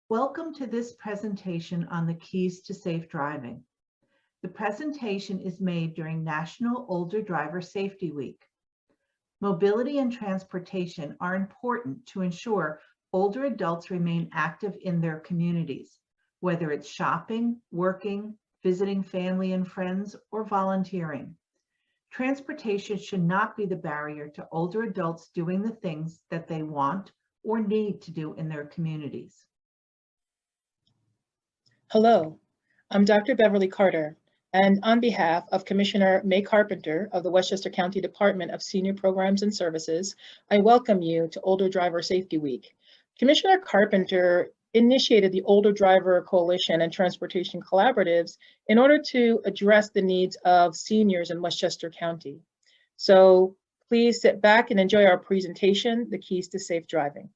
Welcome to this presentation on the keys to safe driving. The presentation is made during National Older Driver Safety Week. Mobility and transportation are important to ensure older adults remain active in their communities, whether it's shopping, working, visiting family and friends, or volunteering. Transportation should not be the barrier to older adults doing the things that they want or need to do in their communities. Hello, I'm Dr. Beverly Carter, and on behalf of Commissioner May Carpenter of the Westchester County Department of Senior Programs and Services, I welcome you to Older Driver Safety Week. Commissioner Carpenter initiated the Older Driver Coalition and Transportation Collaboratives in order to address the needs of seniors in Westchester County. So please sit back and enjoy our presentation, The Keys to Safe Driving.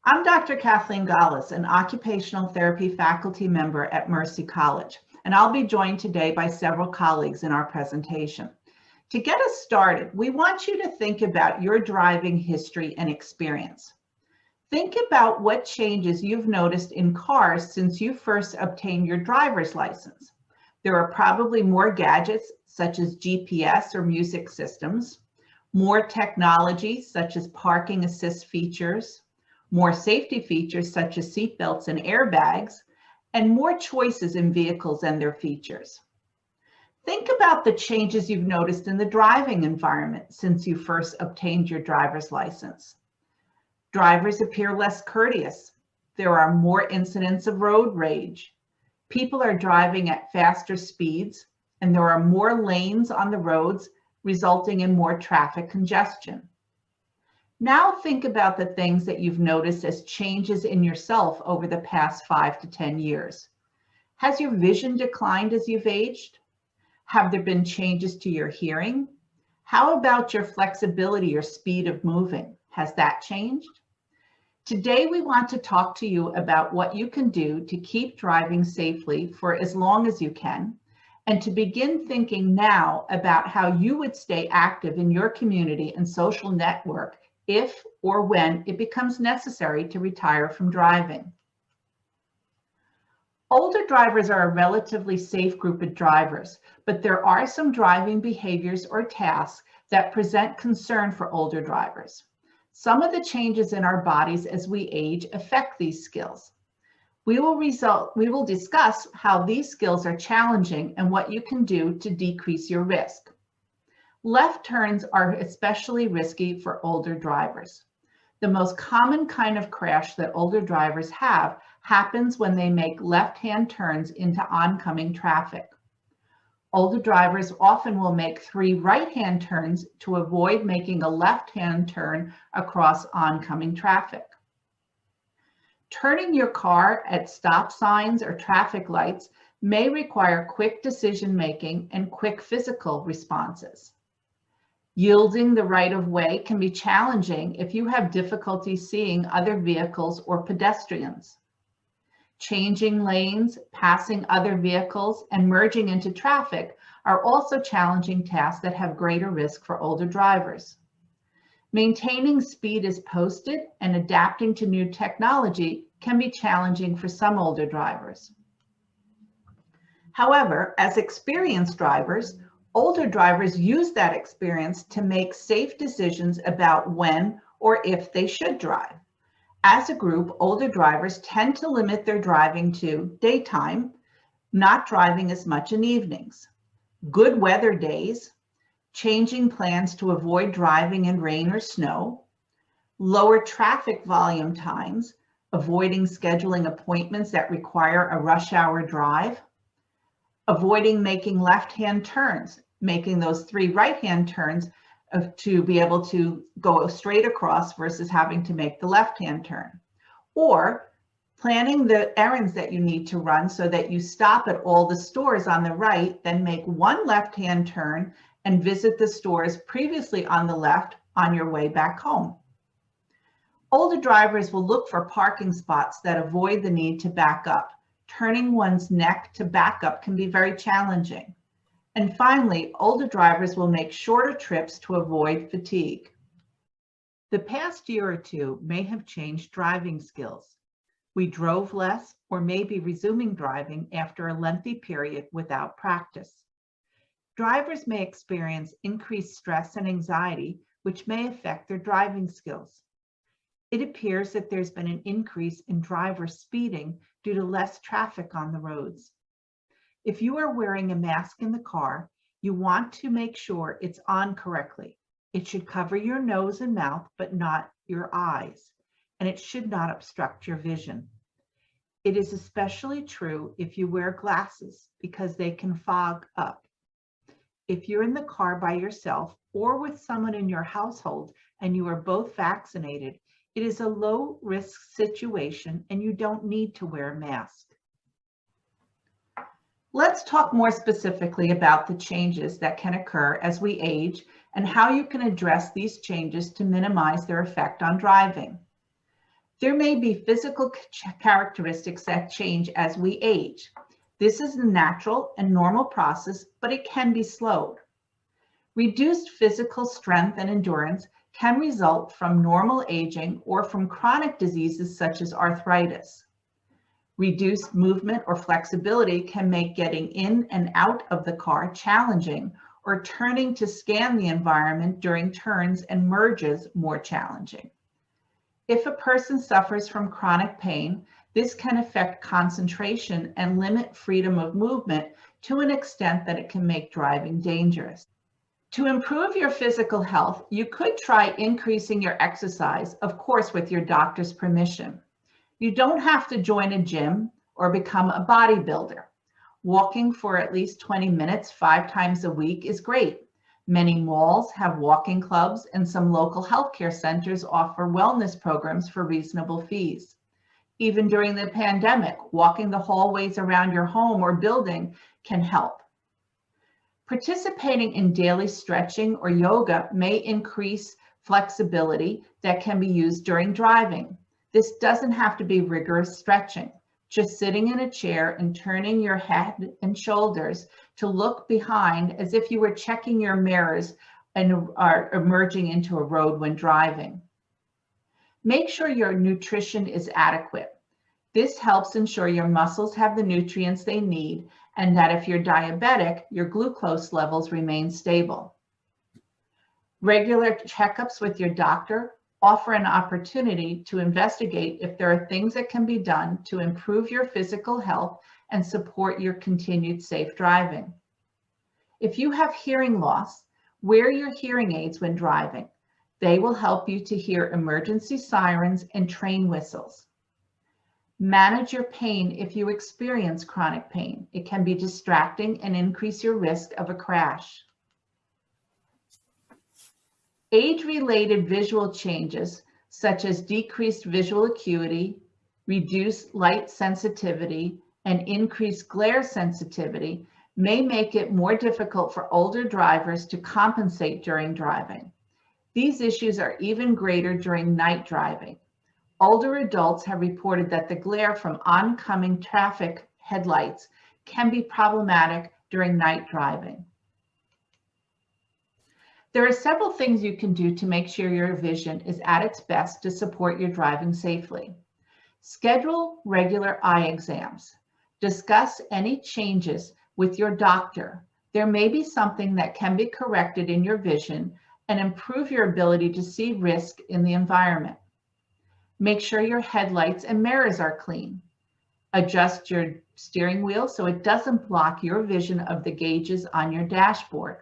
I'm Dr. Kathleen Gallis, an occupational therapy faculty member at Mercy College, and I'll be joined today by several colleagues in our presentation. To get us started, we want you to think about your driving history and experience. Think about what changes you've noticed in cars since you first obtained your driver's license. There are probably more gadgets such as GPS or music systems, more technology such as parking assist features, more safety features such as seat belts and airbags, and more choices in vehicles and their features. Think about the changes you've noticed in the driving environment since you first obtained your driver's license. Drivers appear less courteous. There are more incidents of road rage. People are driving at faster speeds, and there are more lanes on the roads, resulting in more traffic congestion. Now think about the things that you've noticed as changes in yourself over the past 5 to 10 years. Has your vision declined as you've aged? Have there been changes to your hearing? How about your flexibility or speed of moving? Has that changed? Today, we want to talk to you about what you can do to keep driving safely for as long as you can, and to begin thinking now about how you would stay active in your community and social network if or when it becomes necessary to retire from driving. Older drivers are a relatively safe group of drivers, but there are some driving behaviors or tasks that present concern for older drivers. Some of the changes in our bodies as we age affect these skills. We will discuss how these skills are challenging and what you can do to decrease your risk. Left turns are especially risky for older drivers. The most common kind of crash that older drivers have happens when they make left-hand turns into oncoming traffic. Older drivers often will make 3 right-hand turns to avoid making a left-hand turn across oncoming traffic. Turning your car at stop signs or traffic lights may require quick decision-making and quick physical responses. Yielding the right-of-way can be challenging if you have difficulty seeing other vehicles or pedestrians. Changing lanes, passing other vehicles, and merging into traffic are also challenging tasks that have greater risk for older drivers. Maintaining speed as posted and adapting to new technology can be challenging for some older drivers. However, as experienced drivers, older drivers use that experience to make safe decisions about when or if they should drive. As a group, older drivers tend to limit their driving to daytime, not driving as much in evenings, good weather days, changing plans to avoid driving in rain or snow, lower traffic volume times, avoiding scheduling appointments that require a rush hour drive, avoiding making left-hand turns, making those 3 right-hand turns to be able to go straight across versus having to make the left-hand turn, or planning the errands that you need to run so that you stop at all the stores on the right, then make 1 left-hand turn and visit the stores previously on the left on your way back home. Older drivers will look for parking spots that avoid the need to back up. Turning one's neck to back up can be very challenging. And finally, older drivers will make shorter trips to avoid fatigue. The past year or two may have changed driving skills. We drove less or may be resuming driving after a lengthy period without practice. Drivers may experience increased stress and anxiety, which may affect their driving skills. It appears that there's been an increase in driver speeding due to less traffic on the roads. If you are wearing a mask in the car, you want to make sure it's on correctly. It should cover your nose and mouth, but not your eyes, and it should not obstruct your vision. It is especially true if you wear glasses because they can fog up. If you're in the car by yourself or with someone in your household and you are both vaccinated, it is a low-risk situation and you don't need to wear a mask. Let's talk more specifically about the changes that can occur as we age and how you can address these changes to minimize their effect on driving. There may be physical characteristics that change as we age. This is a natural and normal process, but it can be slowed. Reduced physical strength and endurance can result from normal aging or from chronic diseases such as arthritis. Reduced movement or flexibility can make getting in and out of the car challenging, or turning to scan the environment during turns and merges more challenging. If a person suffers from chronic pain, this can affect concentration and limit freedom of movement to an extent that it can make driving dangerous. To improve your physical health, you could try increasing your exercise, of course, with your doctor's permission. You don't have to join a gym or become a bodybuilder. Walking for at least 20 minutes 5 times a week is great. Many malls have walking clubs and some local healthcare centers offer wellness programs for reasonable fees. Even during the pandemic, walking the hallways around your home or building can help. Participating in daily stretching or yoga may increase flexibility that can be used during driving. This doesn't have to be rigorous stretching. Just sitting in a chair and turning your head and shoulders to look behind as if you were checking your mirrors and are emerging into a road when driving. Make sure your nutrition is adequate. This helps ensure your muscles have the nutrients they need and that if you're diabetic, your glucose levels remain stable. Regular checkups with your doctor offer an opportunity to investigate if there are things that can be done to improve your physical health and support your continued safe driving. If you have hearing loss, wear your hearing aids when driving. They will help you to hear emergency sirens and train whistles. Manage your pain if you experience chronic pain. It can be distracting and increase your risk of a crash. Age-related visual changes, such as decreased visual acuity, reduced light sensitivity, and increased glare sensitivity, may make it more difficult for older drivers to compensate during driving. These issues are even greater during night driving. Older adults have reported that the glare from oncoming traffic headlights can be problematic during night driving. There are several things you can do to make sure your vision is at its best to support your driving safely. Schedule regular eye exams. Discuss any changes with your doctor. There may be something that can be corrected in your vision and improve your ability to see risk in the environment. Make sure your headlights and mirrors are clean. Adjust your steering wheel so it doesn't block your vision of the gauges on your dashboard.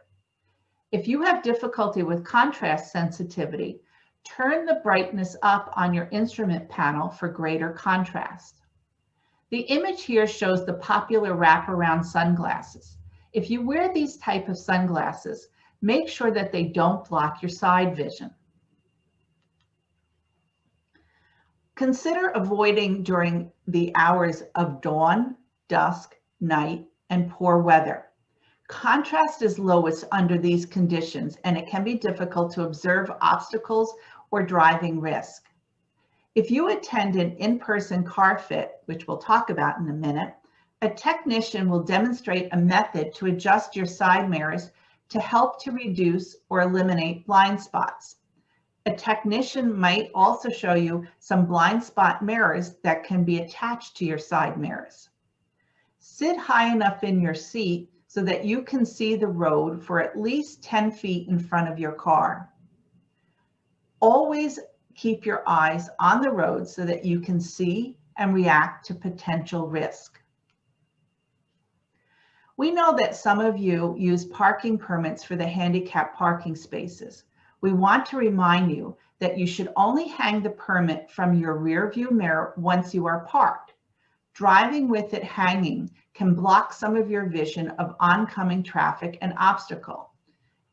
If you have difficulty with contrast sensitivity, turn the brightness up on your instrument panel for greater contrast. The image here shows the popular wraparound sunglasses. If you wear these type of sunglasses, make sure that they don't block your side vision. Consider avoiding during the hours of dawn, dusk, night, and poor weather. Contrast is lowest under these conditions, and it can be difficult to observe obstacles or driving risk. If you attend an in-person car fit, which we'll talk about in a minute, a technician will demonstrate a method to adjust your side mirrors to help to reduce or eliminate blind spots. A technician might also show you some blind spot mirrors that can be attached to your side mirrors. Sit high enough in your seat so that you can see the road for at least 10 feet in front of your car. Always keep your eyes on the road so that you can see and react to potential risk. We know that some of you use parking permits for the handicap parking spaces. We want to remind you that you should only hang the permit from your rear view mirror once you are parked. Driving with it hanging can block some of your vision of oncoming traffic and obstacle.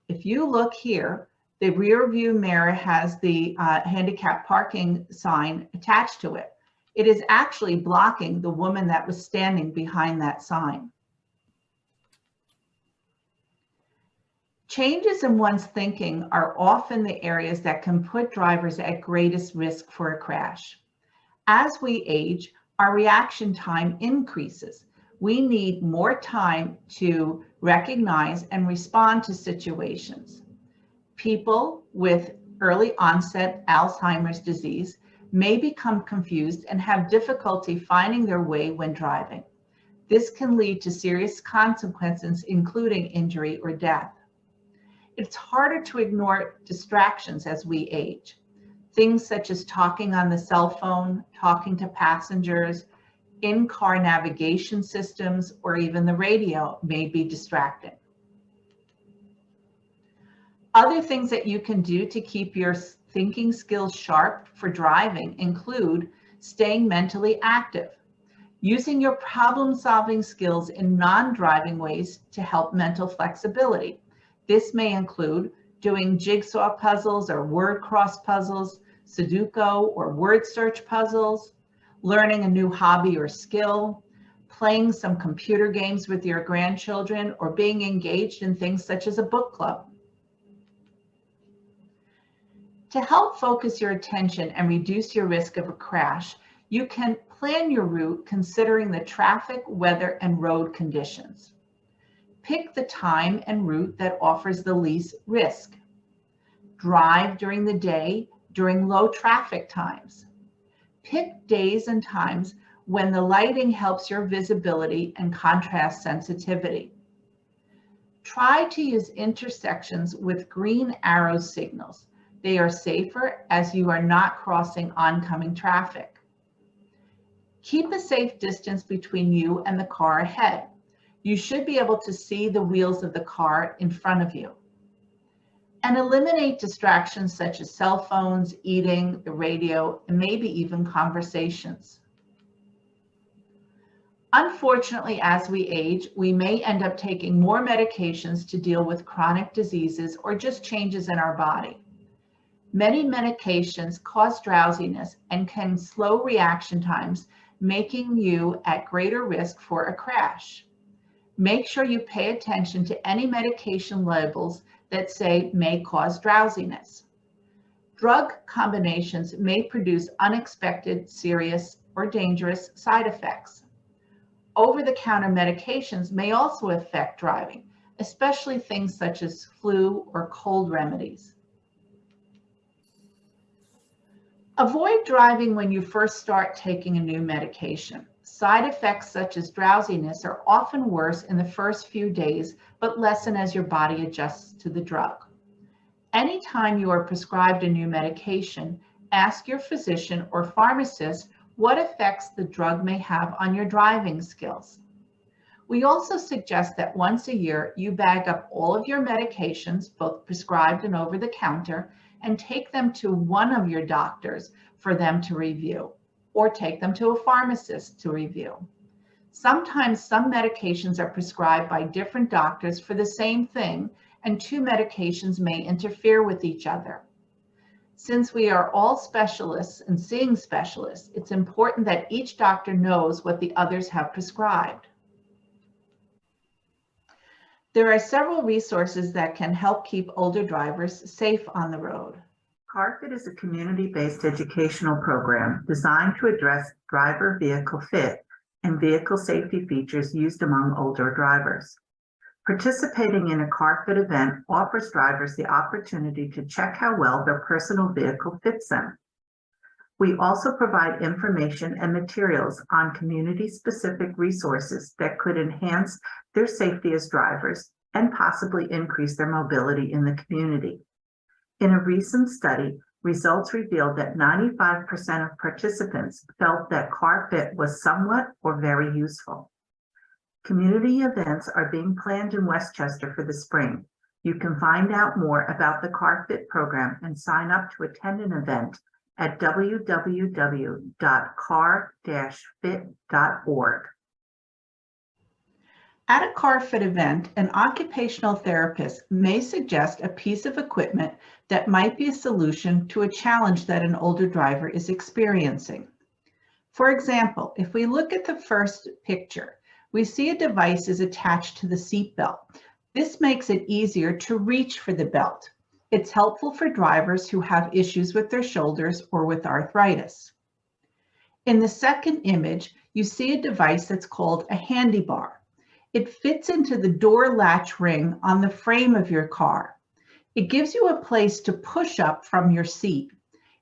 If you look here, the rear view mirror has the handicap parking sign attached to it. It is actually blocking the woman that was standing behind that sign. Changes in one's thinking are often the areas that can put drivers at greatest risk for a crash. As we age, our reaction time increases. We need more time to recognize and respond to situations. People with early onset Alzheimer's disease may become confused and have difficulty finding their way when driving. This can lead to serious consequences, including injury or death. It's harder to ignore distractions as we age. Things such as talking on the cell phone, talking to passengers, in-car navigation systems, or even the radio may be distracting. Other things that you can do to keep your thinking skills sharp for driving include staying mentally active, using your problem-solving skills in non-driving ways to help mental flexibility. This may include doing jigsaw puzzles or word cross puzzles, Sudoku or word search puzzles, learning a new hobby or skill, playing some computer games with your grandchildren, or being engaged in things such as a book club. To help focus your attention and reduce your risk of a crash, you can plan your route considering the traffic, weather, and road conditions. Pick the time and route that offers the least risk. Drive during the day during low traffic times. Pick days and times when the lighting helps your visibility and contrast sensitivity. Try to use intersections with green arrow signals. They are safer as you are not crossing oncoming traffic. Keep a safe distance between you and the car ahead. You should be able to see the wheels of the car in front of you. And eliminate distractions such as cell phones, eating, the radio, and maybe even conversations. Unfortunately, as we age, we may end up taking more medications to deal with chronic diseases or just changes in our body. Many medications cause drowsiness and can slow reaction times, making you at greater risk for a crash. Make sure you pay attention to any medication labels that say may cause drowsiness. Drug combinations may produce unexpected, serious, or dangerous side effects. Over-the-counter medications may also affect driving, especially things such as flu or cold remedies. Avoid driving when you first start taking a new medication. Side effects such as drowsiness are often worse in the first few days, but lessen as your body adjusts to the drug. Anytime you are prescribed a new medication, ask your physician or pharmacist what effects the drug may have on your driving skills. We also suggest that once a year, you bag up all of your medications, both prescribed and over the counter, and take them to one of your doctors for them to review, or take them to a pharmacist to review. Sometimes some medications are prescribed by different doctors for the same thing, and two medications may interfere with each other. Since we are all specialists and seeing specialists, it's important that each doctor knows what the others have prescribed. There are several resources that can help keep older drivers safe on the road. CARFIT is a community-based educational program designed to address driver vehicle fit and vehicle safety features used among older drivers. Participating in a CarFit event offers drivers the opportunity to check how well their personal vehicle fits them. We also provide information and materials on community-specific resources that could enhance their safety as drivers and possibly increase their mobility in the community. In a recent study, results revealed that 95% of participants felt that CarFit was somewhat or very useful. Community events are being planned in Westchester for the spring. You can find out more about the CarFit program and sign up to attend an event at www.car-fit.org. At a CarFit event, an occupational therapist may suggest a piece of equipment that might be a solution to a challenge that an older driver is experiencing. For example, if we look at the first picture, we see a device is attached to the seat belt. This makes it easier to reach for the belt. It's helpful for drivers who have issues with their shoulders or with arthritis. In the second image, you see a device that's called a handy bar. It fits into the door latch ring on the frame of your car. It gives you a place to push up from your seat.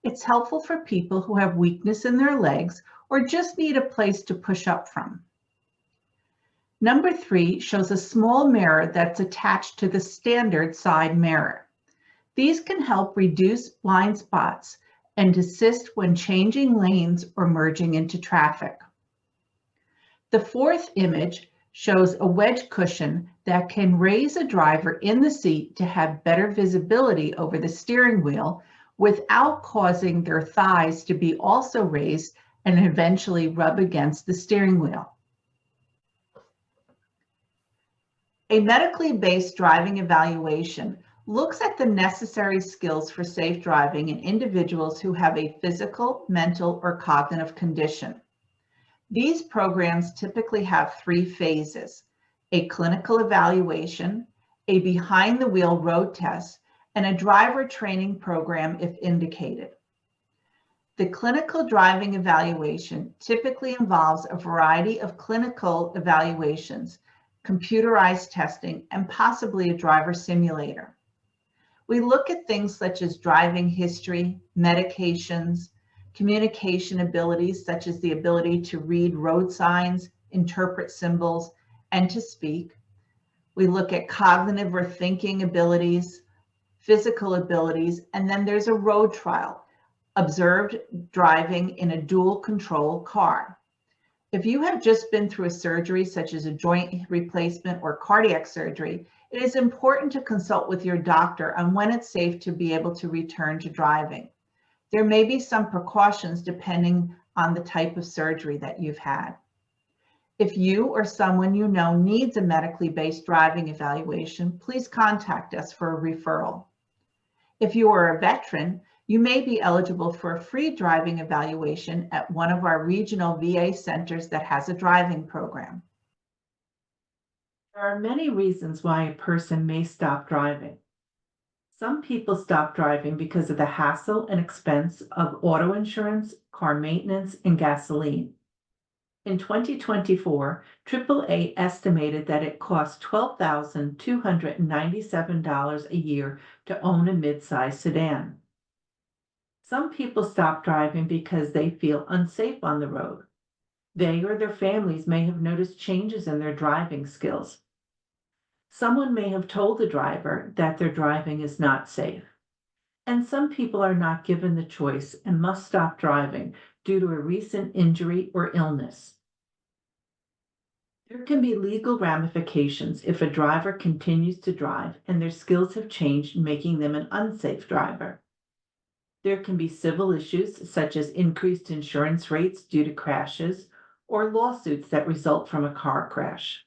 It's helpful for people who have weakness in their legs or just need a place to push up from. Number 3 shows a small mirror that's attached to the standard side mirror. These can help reduce blind spots and assist when changing lanes or merging into traffic. The fourth image shows a wedge cushion that can raise a driver in the seat to have better visibility over the steering wheel without causing their thighs to be also raised and eventually rub against the steering wheel. A medically based driving evaluation looks at the necessary skills for safe driving in individuals who have a physical, mental, or cognitive condition. These programs typically have 3 phases: a clinical evaluation, a behind-the-wheel road test, and a driver training program if indicated. The clinical driving evaluation typically involves a variety of clinical evaluations, computerized testing, and possibly a driver simulator. We look at things such as driving history, medications, communication abilities such as the ability to read road signs, interpret symbols, and to speak. We look at cognitive or thinking abilities, physical abilities, and then there's a road trial, observed driving in a dual control car. If you have just been through a surgery such as a joint replacement or cardiac surgery, it is important to consult with your doctor on when it's safe to be able to return to driving. There may be some precautions depending on the type of surgery that you've had. If you or someone you know needs a medically based driving evaluation, please contact us for a referral. If you are a veteran, you may be eligible for a free driving evaluation at one of our regional VA centers that has a driving program. There are many reasons why a person may stop driving. Some people stop driving because of the hassle and expense of auto insurance, car maintenance, and gasoline. In 2024, AAA estimated that it costs $12,297 a year to own a mid-size sedan. Some people stop driving because they feel unsafe on the road. They or their families may have noticed changes in their driving skills. Someone may have told the driver that their driving is not safe. And some people are not given the choice and must stop driving due to a recent injury or illness. There can be legal ramifications if a driver continues to drive and their skills have changed, making them an unsafe driver. There can be civil issues such as increased insurance rates due to crashes or lawsuits that result from a car crash.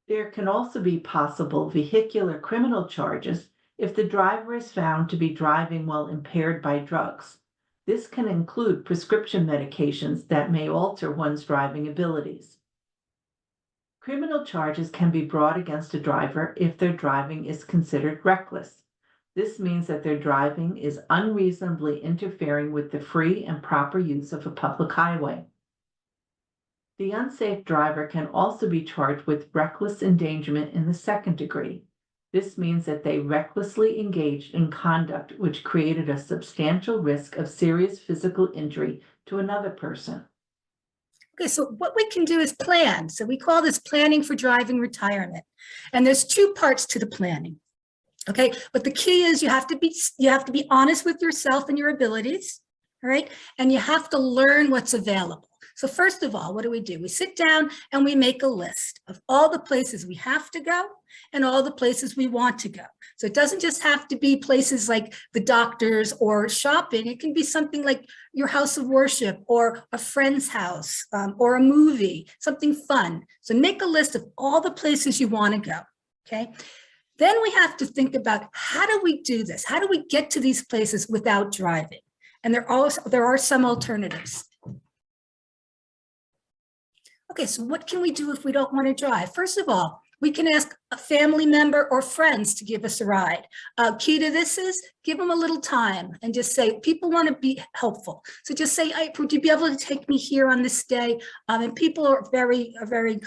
There can also be possible vehicular criminal charges if the driver is found to be driving while impaired by drugs. This can include prescription medications that may alter one's driving abilities. Criminal charges can be brought against a driver if their driving is considered reckless. This means that their driving is unreasonably interfering with the free and proper use of a public highway. The unsafe driver can also be charged with reckless endangerment in the second degree. This means that they recklessly engaged in conduct which created a substantial risk of serious physical injury to another person. Okay, so what we can do is plan. So we call this planning for driving retirement. And there's two parts to the planning. Okay, but the key is you have to be honest with yourself and your abilities, all right? And you have to learn what's available. So first of all, what do? We sit down and we make a list of all the places we have to go and all the places we want to go. So it doesn't just have to be places like the doctors or shopping. It can be something like your house of worship or a friend's house or a movie, something fun. So make a list of all the places you want to go, okay? Then we have to think about, how do we do this? How do we get to these places without driving? And there are some alternatives. Okay, so what can we do if we don't want to drive? First of all, we can ask a family member or friends to give us a ride. Key to this is give them a little time and just say, people want to be helpful. So just say, would you be able to take me here on this day? And people are very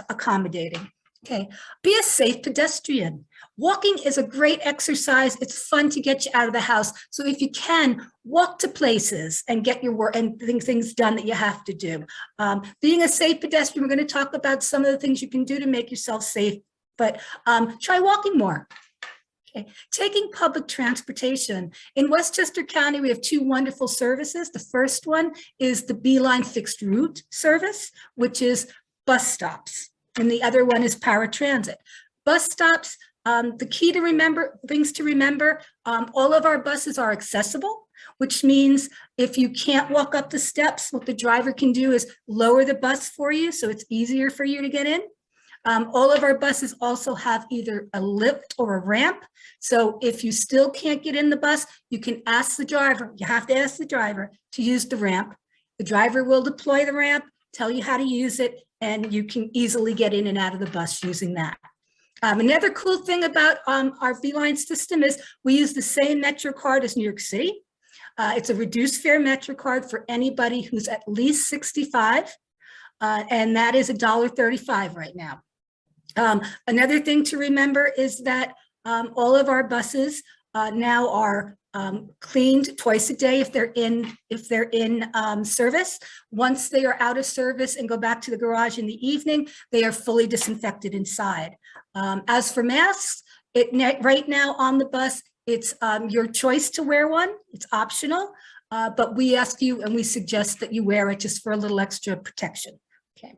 accommodating. Okay, be a safe pedestrian. Walking is a great exercise. It's fun to get you out of the house. So if you can, walk to places and get your work and things done that you have to do. Being a safe pedestrian, we're going to talk about some of the things you can do to make yourself safe, but try walking more. Okay. Taking public transportation. In Westchester County, we have two wonderful services. The first one is the Beeline fixed route service, which is bus stops. And the other one is paratransit. Bus stops, the key to remember, things to remember, all of our buses are accessible, which means if you can't walk up the steps, what the driver can do is lower the bus for you, so it's easier for you to get in. All of our buses also have either a lift or a ramp. So if you still can't get in the bus, you can ask the driver, you have to ask the driver to use the ramp. The driver will deploy the ramp, tell you how to use it, and you can easily get in and out of the bus using that. Another cool thing about our Beeline system is we use the same Metro card as New York City. It's a reduced fare Metro card for anybody who's at least 65, and that is $1.35 right now. Another thing to remember is that all of our buses now are cleaned twice a day if they're in service. Once they are out of service and go back to the garage in the evening, they are fully disinfected inside. As for masks, right now on the bus, it's your choice to wear one. It's optional, but we ask you and we suggest that you wear it just for a little extra protection. Okay.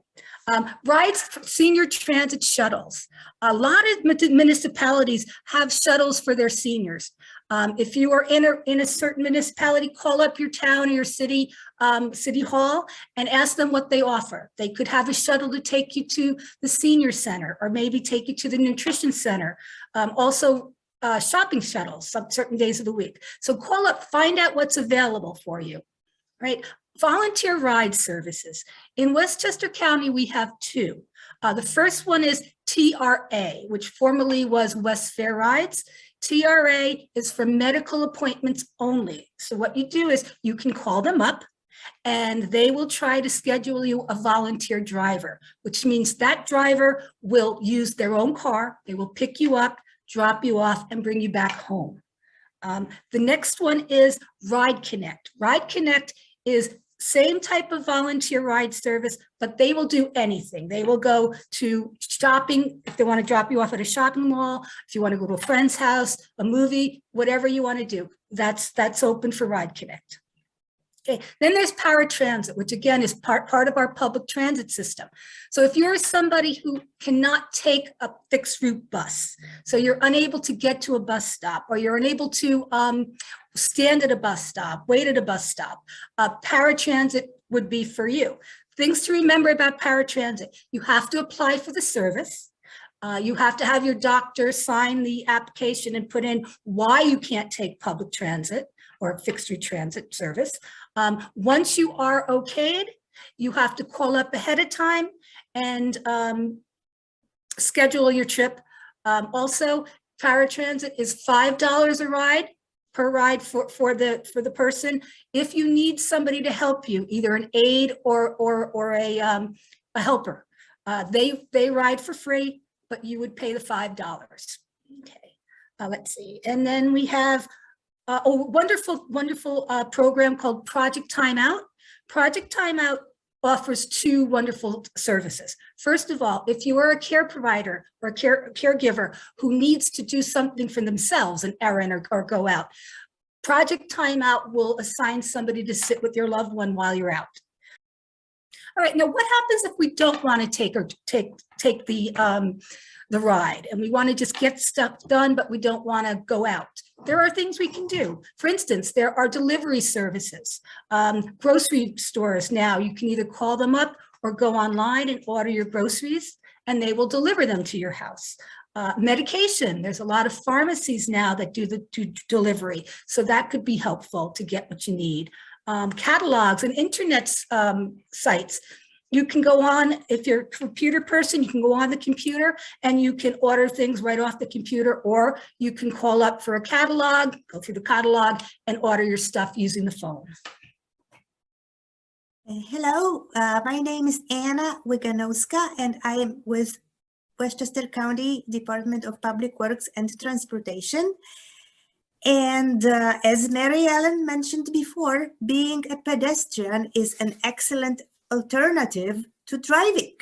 Rides for senior transit shuttles. A lot of municipalities have shuttles for their seniors. If you are in a certain municipality, call up your town or your city hall and ask them what they offer. They could have a shuttle to take you to the senior center or maybe take you to the nutrition center. Also shopping shuttles some certain days of the week. So call up, find out what's available for you, right? Volunteer ride services. In Westchester County, we have two. The first one is TRA, which formerly was West Fair Rides. TRA is for medical appointments only. So what you do is you can call them up and they will try to schedule you a volunteer driver, which means that driver will use their own car. They will pick you up, drop you off, and bring you back home. The next one is Ride Connect. Ride Connect is same type of volunteer ride service, but they will do anything. They will go to shopping if they want to drop you off at a shopping mall, if you want to go to a friend's house, a movie, whatever you want to do, that's open for Ride Connect. Okay, then there's paratransit, which again is part of our public transit system. So if you're somebody who cannot take a fixed route bus, so you're unable to get to a bus stop or you're unable to stand at a bus stop, wait at a bus stop, paratransit would be for you. Things to remember about paratransit: you have to apply for the service. You have to have your doctor sign the application and put in why you can't take public transit or fixed route transit service. Once you are okayed, you have to call up ahead of time and schedule your trip. Also, paratransit is $5 a ride per ride for the person. If you need somebody to help you, either an aide or a helper. They ride for free, but you would pay the $5. Okay, let's see. And then we have a wonderful program called Project Timeout. Project Timeout offers two wonderful services. First of all, if you are a care provider or a caregiver who needs to do something for themselves, an errand or go out, Project Timeout will assign somebody to sit with your loved one while you're out. All right, now what happens if we don't want to take the ride and we want to just get stuff done, but we don't want to go out? There are things we can do. For instance, there are delivery services. Grocery stores now, you can either call them up or go online and order your groceries, and they will deliver them to your house. Medication, there's a lot of pharmacies now that do delivery, so that could be helpful to get what you need. Catalogs and internet sites. You can go on, if you're a computer person, you can go on the computer and you can order things right off the computer, or you can call up for a catalog, go through the catalog and order your stuff using the phone. Hello, my name is Anna Wiganowska and I am with Westchester County Department of Public Works and Transportation. And as Mary Ellen mentioned before, being a pedestrian is an excellent alternative to driving.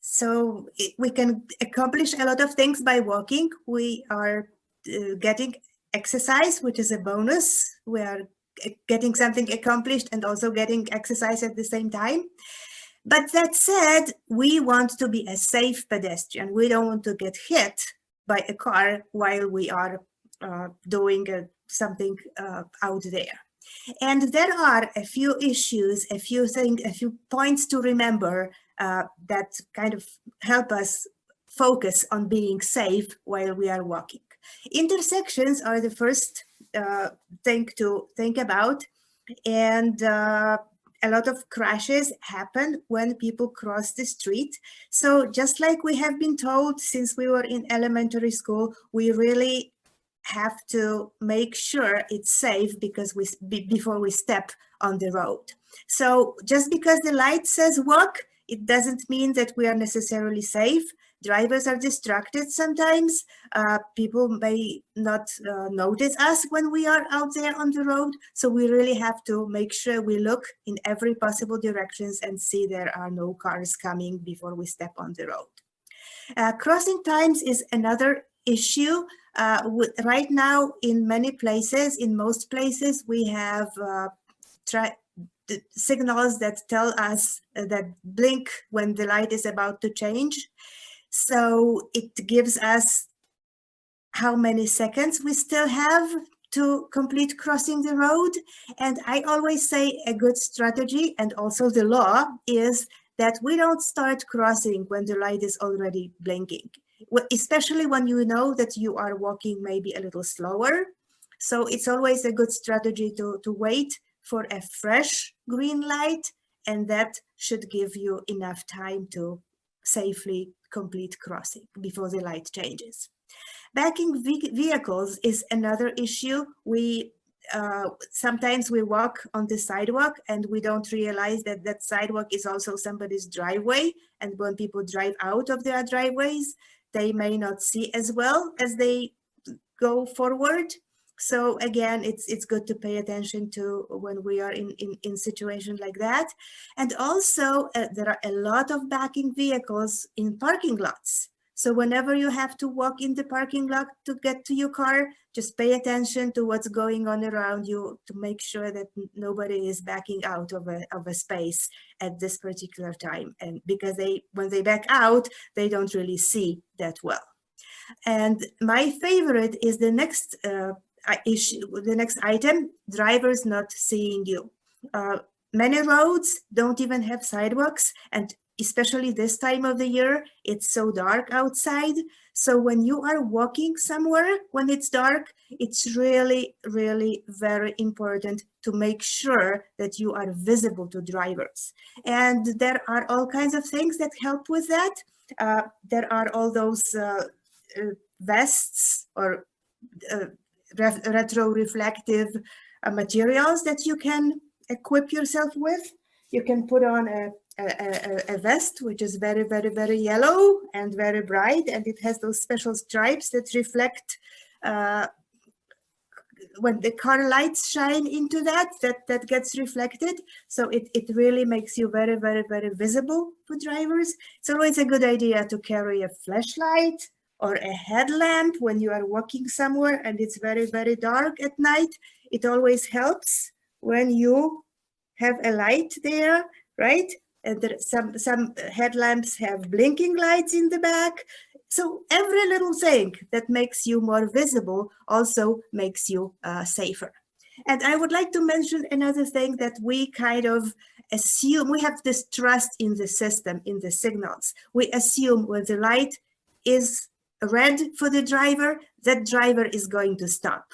So we can accomplish a lot of things by walking. We are getting exercise, which is a bonus. We are getting something accomplished and also getting exercise at the same time. But that said, we want to be a safe pedestrian. We don't want to get hit by a car while we are doing something out there. And there are a few issues, a few points to remember that kind of help us focus on being safe while we are walking. Intersections are the first thing to think about, and a lot of crashes happen when people cross the street. So just like we have been told since we were in elementary school, we really have to make sure it's safe because before we step on the road. So just because the light says walk, it doesn't mean that we are necessarily safe. Drivers are distracted sometimes. People may not notice us when we are out there on the road. So we really have to make sure we look in every possible directions and see there are no cars coming before we step on the road. Crossing times is another issue. Right now, in many places, in most places, we have signals that tell us that blink when the light is about to change. So it gives us how many seconds we still have to complete crossing the road. And I always say a good strategy, and also the law, is that we don't start crossing when the light is already blinking, especially when you know that you are walking maybe a little slower. So it's always a good strategy to wait for a fresh green light, and that should give you enough time to safely complete crossing before the light changes. Backing vehicles is another issue. Sometimes we walk on the sidewalk and we don't realize that that sidewalk is also somebody's driveway. And when people drive out of their driveways, they may not see as well as they go forward. So again, it's good to pay attention to when we are in situations like that. And also there are a lot of backing vehicles in parking lots. So whenever you have to walk in the parking lot to get to your car, just pay attention to what's going on around you to make sure that nobody is backing out of a space at this particular time. And because when they back out, they don't really see that well. And my favorite is the next issue, the next item, drivers not seeing you. Many roads don't even have sidewalks, and especially this time of the year, it's so dark outside. So when you are walking somewhere, when it's dark, it's really, really very important to make sure that you are visible to drivers. And there are all kinds of things that help with that. There are all those vests or retro-reflective materials that you can equip yourself with. You can put on a vest, which is very, very, very yellow and very bright, and it has those special stripes that reflect when the car lights shine into that gets reflected. So it really makes you very, very, very visible for drivers. It's always a good idea to carry a flashlight or a headlamp when you are walking somewhere and it's very, very dark at night. It always helps when you have a light there, right? And there, some headlamps have blinking lights in the back. So every little thing that makes you more visible also makes you safer. And I would like to mention another thing that we kind of assume. We have this trust in the system, in the signals. We assume when the light is red for the driver, that driver is going to stop.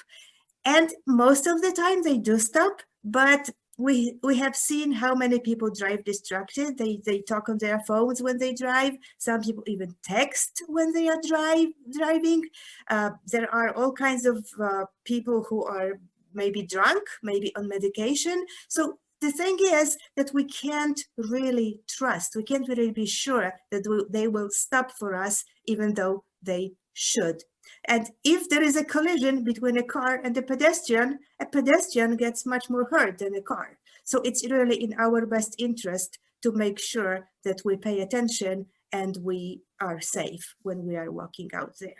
And most of the time they do stop, but we have seen how many people drive distracted. They talk on their phones when they drive. Some people even text when they are driving. There are all kinds of people who are maybe drunk, maybe on medication. So the thing is that we can't really trust. We can't really be sure that they will stop for us, even though they should. And if there is a collision between a car and a pedestrian gets much more hurt than a car. So it's really in our best interest to make sure that we pay attention and we are safe when we are walking out there.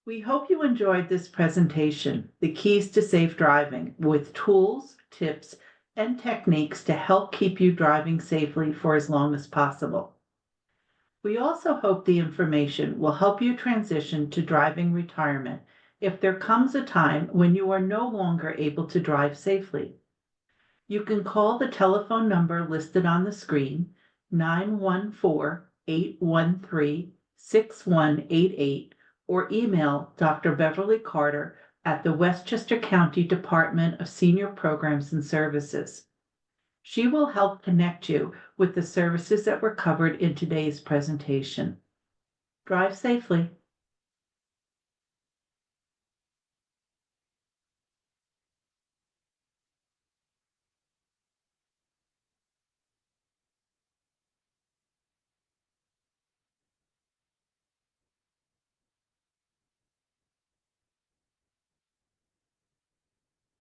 We hope you enjoyed this presentation, The Keys to Safe Driving, with tools, tips, and techniques to help keep you driving safely for as long as possible. We also hope the information will help you transition to driving retirement if there comes a time when you are no longer able to drive safely. You can call the telephone number listed on the screen, 914-813-6188, or email Dr. Beverly Carter at the Westchester County Department of Senior Programs and Services. She will help connect you with the services that were covered in today's presentation. Drive safely.